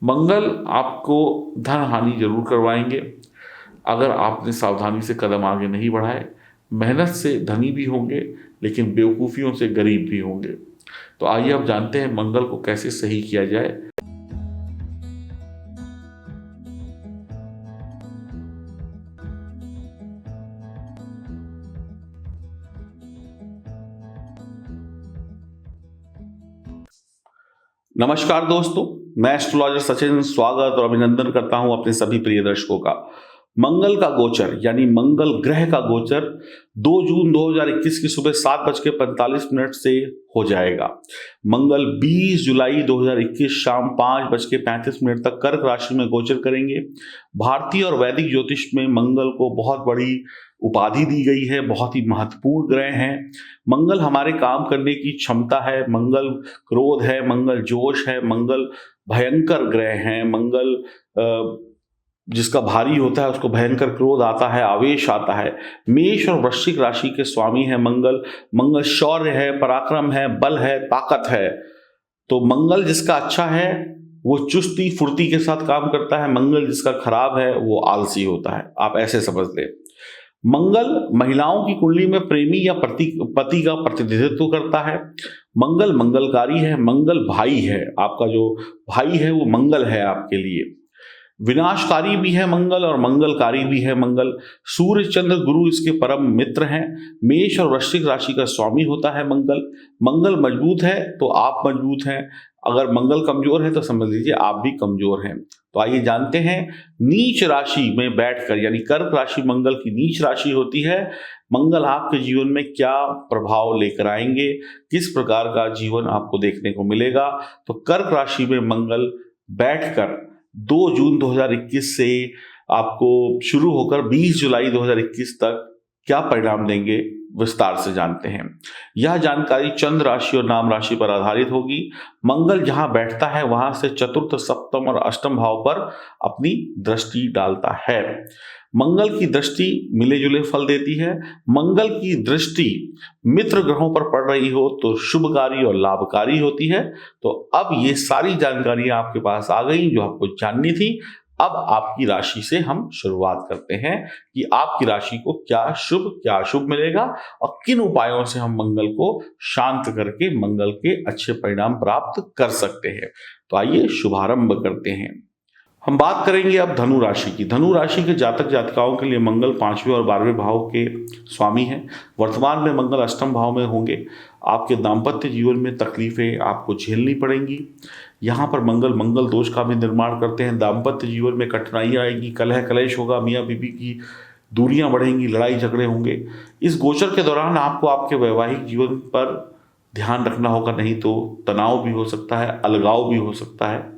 मंगल आपको धन हानि जरूर करवाएंगे अगर आपने सावधानी से कदम आगे नहीं बढ़ाए। मेहनत से धनी भी होंगे लेकिन बेवकूफ़ियों से गरीब भी होंगे। तो आइए अब जानते हैं मंगल को कैसे सही किया जाए। नमस्कार दोस्तों, मैं एस्ट्रोलॉजर सचिन स्वागत और अभिनंदन करता हूं अपने सभी प्रिय दर्शकों का। मंगल का गोचर यानी मंगल ग्रह का गोचर 2 जून 2021 की सुबह 7:45 से हो जाएगा। मंगल 20 जुलाई 2021 शाम 5:35 तक कर्क राशि में गोचर करेंगे। भारतीय और वैदिक ज्योतिष में मंगल को बहुत बड़ी उपाधि दी गई है, बहुत ही महत्वपूर्ण ग्रह हैं। मंगल हमारे काम करने की क्षमता है, मंगल क्रोध है, मंगल जोश है, मंगल भयंकर ग्रह हैं। मंगल जिसका भारी होता है उसको भयंकर क्रोध आता है, आवेश आता है। मेष और वृश्चिक राशि के स्वामी है मंगल। मंगल शौर्य है, पराक्रम है, बल है, ताकत है। तो मंगल जिसका अच्छा है वो चुस्ती फुर्ती के साथ काम करता है, मंगल जिसका खराब है वो आलसी होता है। आप ऐसे समझ लें। मंगल महिलाओं की कुंडली में प्रेमी या पति का प्रतिनिधित्व करता है। मंगल मंगलकारी है, मंगल भाई है। आपका जो भाई है वो मंगल है आपके लिए। विनाशकारी भी है मंगल और मंगलकारी भी है मंगल। सूर्य चंद्र गुरु इसके परम मित्र हैं। मेष और वृश्चिक राशि का स्वामी होता है मंगल। मंगल मजबूत है तो आप मजबूत हैं, अगर मंगल कमजोर है तो समझ लीजिए आप भी कमजोर हैं। तो आइए जानते हैं नीच राशि में बैठकर, यानी कर्क राशि मंगल की नीच राशि होती है, मंगल आपके जीवन में क्या प्रभाव लेकर आएंगे, किस प्रकार का जीवन आपको देखने को मिलेगा। तो कर्क राशि में मंगल बैठकर 2 जून 2021 से आपको शुरू होकर 20 जुलाई 2021 तक क्या परिणाम देंगे विस्तार से जानते हैं। यह जानकारी चंद्र राशि और नाम राशि पर आधारित होगी। मंगल जहां बैठता है वहां से चतुर्थ, सप्तम और अष्टम भाव पर अपनी दृष्टि डालता है। मंगल की दृष्टि मिले जुले फल देती है। मंगल की दृष्टि मित्र ग्रहों पर पड़ रही हो तो शुभकारी और लाभकारी होती है। तो अब ये सारी जानकारियां आपके पास आ गई जो आपको जाननी थी। अब आपकी राशि से हम शुरुआत करते हैं कि आपकी राशि को क्या शुभ क्या अशुभ मिलेगा और किन उपायों से हम मंगल को शांत करके मंगल के अच्छे परिणाम प्राप्त कर सकते हैं। तो आइए शुभारंभ करते हैं। हम बात करेंगे अब धनु राशि की। धनु राशि के जातक जातिकाओं के लिए मंगल 5वें और 12वें भाव के स्वामी हैं। वर्तमान में मंगल अष्टम भाव में होंगे। आपके दाम्पत्य जीवन में तकलीफें आपको झेलनी पड़ेंगी। यहाँ पर मंगल दोष का भी निर्माण करते हैं। दाम्पत्य जीवन में कठिनाइयाँ आएगी, कलह कलेश होगा, मियाँ बीबी की दूरियां बढ़ेंगी, लड़ाई झगड़े होंगे। इस गोचर के दौरान आपको आपके वैवाहिक जीवन पर ध्यान रखना होगा, नहीं तो तनाव भी हो सकता है, अलगाव भी हो सकता है।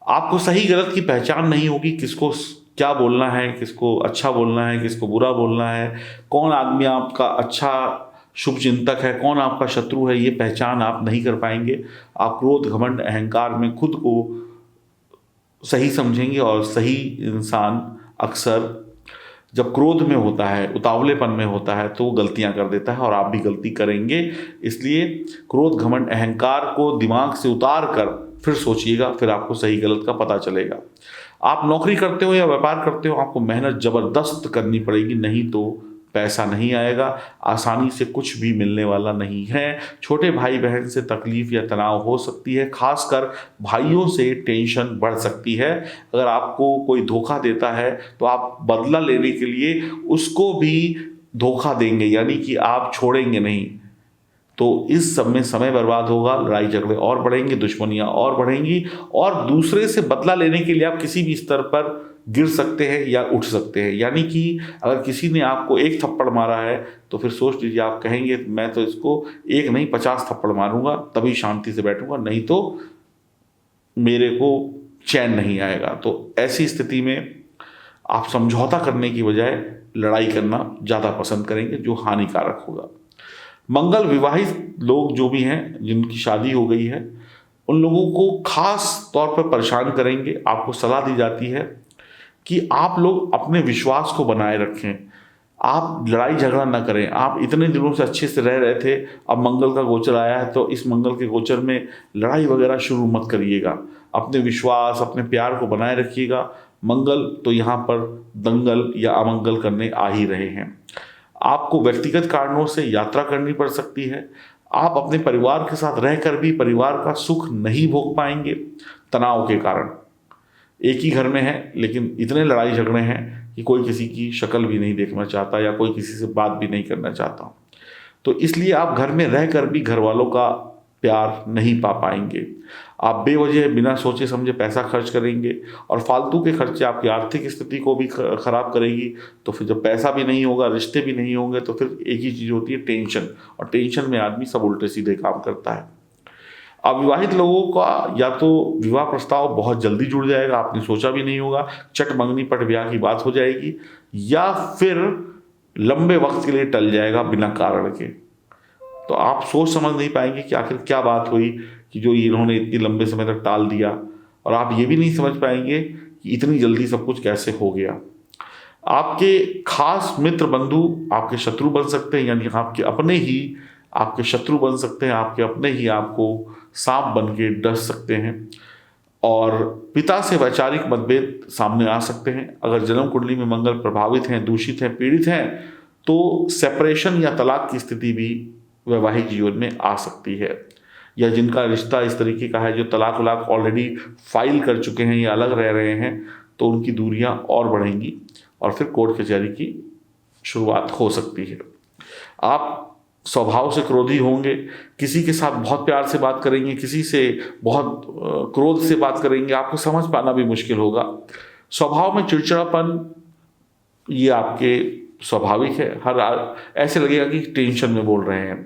आपको सही गलत की पहचान नहीं होगी, किसको क्या बोलना है, किसको अच्छा बोलना है, किसको बुरा बोलना है, कौन आदमी आपका अच्छा शुभ चिंतक है, कौन आपका शत्रु है, ये पहचान आप नहीं कर पाएंगे। आप क्रोध घमंड अहंकार में खुद को सही समझेंगे और सही इंसान अक्सर जब क्रोध में होता है, उतावलेपन में होता है तो वो गलतियां कर देता है और आप भी गलती करेंगे। इसलिए क्रोध घमंड अहंकार को दिमाग से उतार कर फिर सोचिएगा, फिर आपको सही गलत का पता चलेगा। आप नौकरी करते हो या व्यापार करते हो, आपको मेहनत जबरदस्त करनी पड़ेगी, नहीं तो पैसा नहीं आएगा, आसानी से कुछ भी मिलने वाला नहीं है। छोटे भाई बहन से तकलीफ या तनाव हो सकती है, खासकर भाइयों से टेंशन बढ़ सकती है। अगर आपको कोई धोखा देता है तो आप बदला लेने के लिए उसको भी धोखा देंगे, यानी कि आप छोड़ेंगे नहीं। तो इस सब में समय बर्बाद होगा, लड़ाई झगड़े और बढ़ेंगे, दुश्मनियां और बढ़ेंगी और दूसरे से बदला लेने के लिए आप किसी भी स्तर पर गिर सकते हैं या उठ सकते हैं। यानी कि अगर किसी ने आपको एक थप्पड़ मारा है तो फिर सोच लीजिए, आप कहेंगे मैं तो इसको एक नहीं 50 थप्पड़ मारूंगा तभी शांति से बैठूंगा, नहीं तो मेरे को चैन नहीं आएगा। तो ऐसी स्थिति में आप समझौता करने की बजाय लड़ाई करना ज़्यादा पसंद करेंगे, जो हानिकारक होगा। मंगल विवाहित लोग जो भी हैं, जिनकी शादी हो गई है, उन लोगों को खास तौर पर परेशान करेंगे। आपको सलाह दी जाती है कि आप लोग अपने विश्वास को बनाए रखें, आप लड़ाई झगड़ा ना करें। आप इतने दिनों से अच्छे से रह रहे थे, अब मंगल का गोचर आया है तो इस मंगल के गोचर में लड़ाई वगैरह शुरू मत करिएगा। अपने विश्वास, अपने प्यार को बनाए रखिएगा। मंगल तो यहाँ पर दंगल या अमंगल करने आ ही रहे हैं। आपको व्यक्तिगत कारणों से यात्रा करनी पड़ सकती है। आप अपने परिवार के साथ रहकर भी परिवार का सुख नहीं भोग पाएंगे तनाव के कारण। एक ही घर में है लेकिन इतने लड़ाई झगड़े हैं कि कोई किसी की शक्ल भी नहीं देखना चाहता या कोई किसी से बात भी नहीं करना चाहता। तो इसलिए आप घर में रहकर भी घर वालों का प्यार नहीं पा पाएंगे। आप बेवजह बिना सोचे समझे पैसा खर्च करेंगे और फालतू के खर्चे आपकी आर्थिक स्थिति को भी खराब करेगी। तो फिर जब पैसा भी नहीं होगा, रिश्ते भी नहीं होंगे, तो फिर एक ही चीज़ होती है, टेंशन। और टेंशन में आदमी सब उल्टे सीधे काम करता है। अविवाहित लोगों का या तो विवाह प्रस्ताव बहुत जल्दी जुड़ जाएगा, आपने सोचा भी नहीं होगा, चट मंगनी पट ब्याह की बात हो जाएगी, या फिर लंबे वक्त के लिए टल जाएगा बिना कारण के। तो आप सोच समझ नहीं पाएंगे कि आखिर क्या बात हुई कि जो इन्होंने इतनी लंबे समय तक टाल दिया, और आप ये भी नहीं समझ पाएंगे कि इतनी जल्दी सब कुछ कैसे हो गया। आपके खास मित्र बंधु आपके शत्रु बन सकते हैं, यानी आपके अपने ही आपके शत्रु बन सकते हैं, आपके अपने ही आपको सांप बन के डस सकते हैं। और पिता से वैचारिक मतभेद सामने आ सकते हैं। अगर जन्म कुंडली में मंगल प्रभावित हैं, दूषित हैं, पीड़ित हैं, तो सेपरेशन या तलाक की स्थिति भी वैवाहिक जीवन में आ सकती है। या जिनका रिश्ता इस तरीके का है, जो तलाक वलाक ऑलरेडी फाइल कर चुके हैं या अलग रह रहे हैं, तो उनकी दूरियां और बढ़ेंगी और फिर कोर्ट कचहरी की शुरुआत हो सकती है। आप स्वभाव से क्रोधी होंगे, किसी के साथ बहुत प्यार से बात करेंगे, किसी से बहुत क्रोध से बात करेंगे, आपको समझ पाना भी मुश्किल होगा। स्वभाव में चिड़चिड़ापन ये आपके स्वाभाविक है। ऐसे लगेगा कि टेंशन में बोल रहे हैं।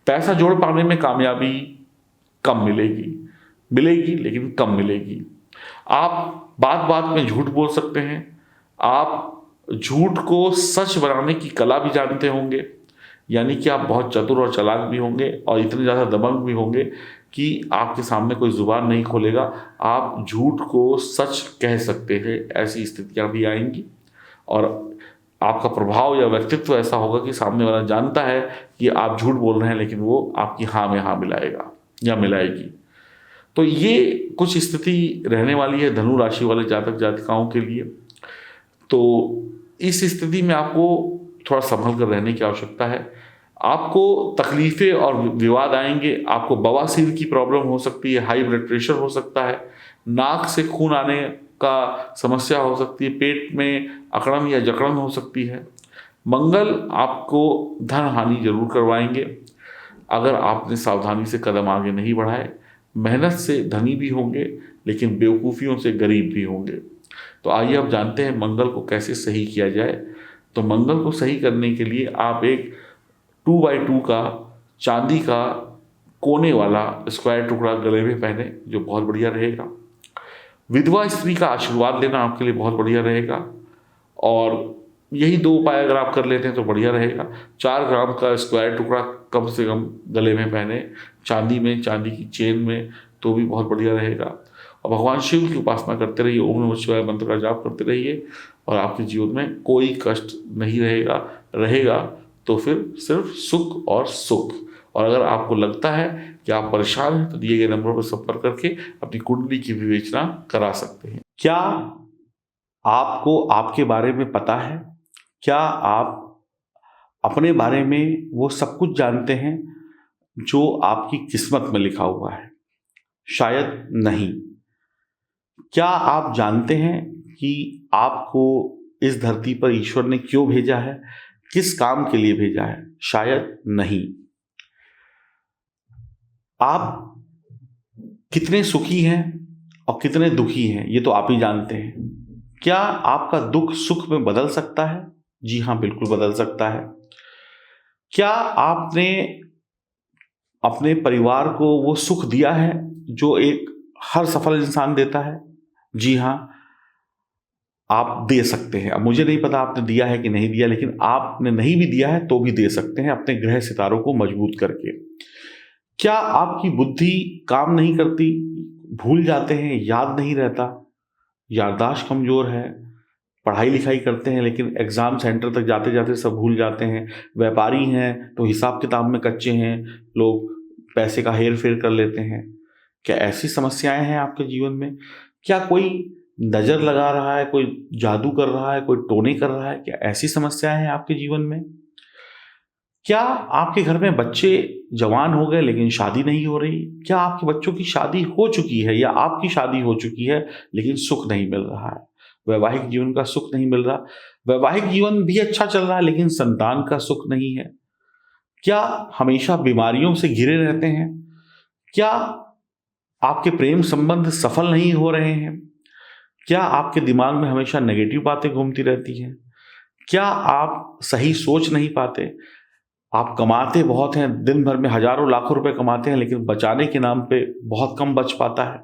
पैसा जोड़ पाने में कामयाबी कम मिलेगी लेकिन कम मिलेगी। आप बात बात में झूठ बोल सकते हैं। आप झूठ को सच बनाने की कला भी जानते होंगे, यानी कि आप बहुत चतुर और चालाक भी होंगे और इतने ज़्यादा दबंग भी होंगे कि आपके सामने कोई जुबान नहीं खोलेगा। आप झूठ को सच कह सकते हैं, ऐसी स्थितियां भी आएंगी। और आपका प्रभाव या व्यक्तित्व ऐसा होगा कि सामने वाला जानता है कि आप झूठ बोल रहे हैं, लेकिन वो आपकी हाँ में हाँ मिलाएगा या मिलाएगी। तो ये कुछ स्थिति रहने वाली है धनु राशि वाले जातक जातिकाओं के लिए। तो इस स्थिति में आपको थोड़ा संभल कर रहने की आवश्यकता है। आपको तकलीफें और विवाद आएंगे। आपको बवासीर की प्रॉब्लम हो सकती है, हाई ब्लड प्रेशर हो सकता है, नाक से खून आने का समस्या हो सकती है, पेट में अकड़न या जकड़न हो सकती है। मंगल आपको धन हानि जरूर करवाएंगे अगर आपने सावधानी से कदम आगे नहीं बढ़ाए। मेहनत से धनी भी होंगे लेकिन बेवकूफ़ियों से गरीब भी होंगे। तो आइए अब जानते हैं मंगल को कैसे सही किया जाए। तो मंगल को सही करने के लिए आप एक 2x2 का चांदी का कोने वाला स्क्वायर टुकड़ा गले में पहने, जो बहुत बढ़िया रहेगा। विधवा स्त्री का आशीर्वाद लेना आपके लिए बहुत बढ़िया रहेगा। और यही 2 उपाय अगर आप कर लेते हैं तो बढ़िया रहेगा। 4 ग्राम का स्क्वायर टुकड़ा कम से कम गले में पहने, चांदी में, चांदी की चेन में, तो भी बहुत बढ़िया रहेगा। और भगवान शिव की उपासना करते रहिए, ओम नमः शिवाय मंत्र का जाप करते रहिए और आपके जीवन में कोई कष्ट नहीं रहेगा तो फिर सिर्फ सुख और सुख। और अगर आपको लगता है कि आप परेशान हैं तो दिए गए नंबरों पर संपर्क करके अपनी कुंडली की विवेचना करा सकते हैं। क्या आपको आपके बारे में पता है? क्या आप अपने बारे में वो सब कुछ जानते हैं जो आपकी किस्मत में लिखा हुआ है? शायद नहीं। क्या आप जानते हैं कि आपको इस धरती पर ईश्वर ने क्यों भेजा है, किस काम के लिए भेजा है? शायद नहीं। आप कितने सुखी हैं और कितने दुखी हैं ये तो आप ही जानते हैं। क्या आपका दुख सुख में बदल सकता है? जी हाँ, बिल्कुल बदल सकता है। क्या आपने अपने परिवार को वो सुख दिया है जो एक हर सफल इंसान देता है? जी हाँ, आप दे सकते हैं। अब मुझे नहीं पता आपने दिया है कि नहीं दिया, लेकिन आपने नहीं भी दिया है तो भी दे सकते हैं अपने ग्रह सितारों को मजबूत करके। क्या आपकी बुद्धि काम नहीं करती, भूल जाते हैं, याद नहीं रहता, याददाश्त कमजोर है, पढ़ाई लिखाई करते हैं लेकिन एग्जाम सेंटर तक जाते जाते सब भूल जाते हैं, व्यापारी हैं तो हिसाब किताब में कच्चे हैं, लोग पैसे का हेर फेर कर लेते हैं? क्या ऐसी समस्याएं हैं आपके जीवन में? क्या कोई नज़र लगा रहा है, कोई जादू कर रहा है, कोई टोने कर रहा है? क्या ऐसी समस्याएं हैं आपके जीवन में? क्या आपके घर में बच्चे जवान हो गए लेकिन शादी नहीं हो रही? क्या आपके बच्चों की शादी हो चुकी है या आपकी शादी हो चुकी है लेकिन सुख नहीं मिल रहा है? वैवाहिक जीवन का सुख नहीं मिल रहा। वैवाहिक जीवन भी अच्छा चल रहा है लेकिन संतान का सुख नहीं है। क्या हमेशा बीमारियों से घिरे रहते हैं? क्या आपके प्रेम संबंध सफल नहीं हो रहे हैं? क्या आपके दिमाग में हमेशा नेगेटिव बातें घूमती रहती हैं? क्या आप सही सोच नहीं पाते? आप कमाते बहुत हैं, दिन भर में हज़ारों लाखों रुपए कमाते हैं लेकिन बचाने के नाम पे बहुत कम बच पाता है।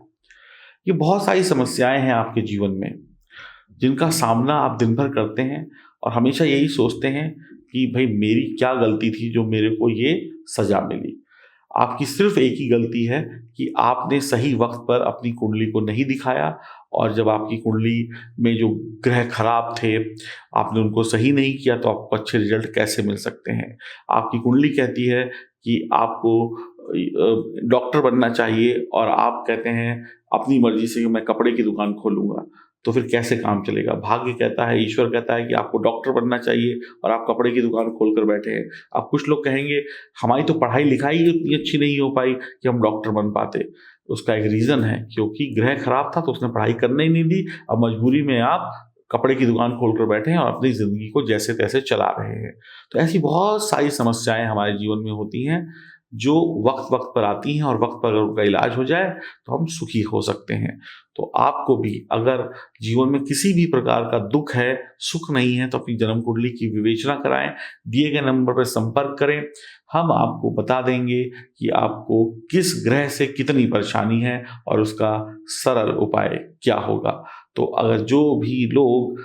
ये बहुत सारी समस्याएँ हैं आपके जीवन में, जिनका सामना आप दिन भर करते हैं और हमेशा यही सोचते हैं कि भई मेरी क्या गलती थी जो मेरे को ये सज़ा मिली। आपकी सिर्फ़ एक ही गलती है कि आपने सही वक़्त पर अपनी कुंडली को नहीं दिखाया और जब आपकी कुंडली में जो ग्रह खराब थे, आपने उनको सही नहीं किया तो आपको अच्छे रिज़ल्ट कैसे मिल सकते हैं? आपकी कुंडली कहती है कि आपको डॉक्टर बनना चाहिए और आप कहते हैं अपनी मर्ज़ी से कि मैं कपड़े की दुकान खोलूँगा, तो फिर कैसे काम चलेगा? भाग्य कहता है, ईश्वर कहता है कि आपको डॉक्टर बनना चाहिए और आप कपड़े की दुकान खोल कर बैठे हैं। अब कुछ लोग कहेंगे हमारी तो पढ़ाई-लिखाई ही उतनी अच्छी नहीं हो पाई कि हम डॉक्टर बन पाते। उसका एक रीज़न है, क्योंकि ग्रह खराब था तो उसने पढ़ाई करने ही नहीं दी। अब मजबूरी में आप कपड़े की दुकान खोल कर बैठे हैं और अपनी ज़िंदगी को जैसे-तैसे चला रहे हैं। तो ऐसी बहुत सारी समस्याएँ हमारे जीवन में होती हैं, जो वक़्त-वक़्त पर आती हैं और वक़्त पर अगर उनका इलाज हो जाए, तो हम सुखी हो सकते हैं। तो आपको भी अगर जीवन में किसी भी प्रकार का दुःख है, सुख नहीं है, तो अपनी जन्म कुंडली की विवेचना कराएँ, दिए गए नंबर पर संपर्क करें। हम आपको बता देंगे कि आपको किस ग्रह से कितनी परेशानी है और उसका सरल उपाय क्या होगा। तो अगर जो भी लोग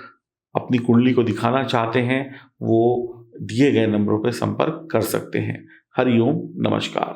अपनी कुंडली को दिखाना चाहते हैं, वो दिए गए नंबरों पे संपर्क कर सकते हैं। हरि ओम, नमस्कार।